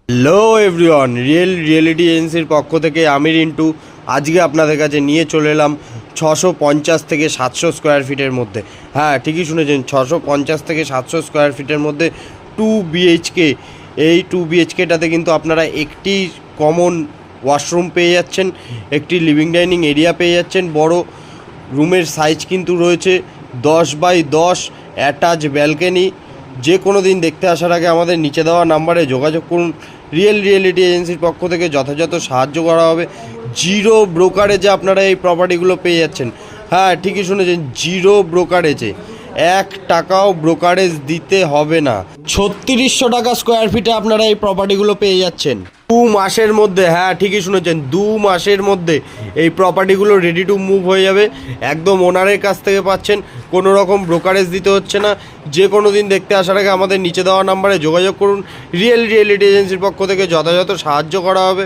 Hello everyone, reality এজেন্সির পক্ষ থেকে আমি রিন্টু আজকে আপনাদের কাছে নিয়ে চলে এলাম 650 থেকে 700 স্কোয়ার ফিটের মধ্যে। হ্যাঁ, ঠিকই শুনেছেন, 650 থেকে 700 স্কোয়ার ফিটের মধ্যে 2 BHK। এই 2 BHKটাতে কিন্তু আপনারা একটি কমন ওয়াশরুম পেয়ে যাচ্ছেন, একটি লিভিং ডাইনিং এরিয়া পেয়ে যাচ্ছেন, বড় রুমের সাইজ কিন্তু রয়েছে 10x10, অ্যাটাচ ব্যালকনি। যে কোনো দিন দেখতে আসার আগে আমাদের নিচে দেওয়া নাম্বারে যোগাযোগ করুন। রিয়েলিটি এজেন্সির পক্ষ থেকে যথাযথ সাহায্য করা হবে। জিরো ব্রোকারেজে আপনারা এই প্রপার্টিগুলো পেয়ে যাচ্ছেন। হ্যাঁ, ঠিকই শুনেছেন, জিরো ব্রোকারেজে, 1 টাকাও ব্রোকারেজ দিতে হবে না। 3600 টাকা স্কোয়ার ফিটে আপনারা এই প্রপার্টিগুলো পেয়ে যাচ্ছেন 2 মাসের মধ্যে। হ্যাঁ, ঠিকই শুনেছেন, 2 মাসের মধ্যে এই প্রপার্টিগুলো রেডি টু মুভ হয়ে যাবে। একদম ওনারের কাছ থেকে পাচ্ছেন, কোনো রকম ব্রোকারেজ দিতে হচ্ছে না। যে কোনো দিন দেখতে আসার আগে আমাদের নিচে দেওয়া নাম্বারে যোগাযোগ করুন। রিয়েলিটি এজেন্সির পক্ষ থেকে যথাযথ সাহায্য করা হবে।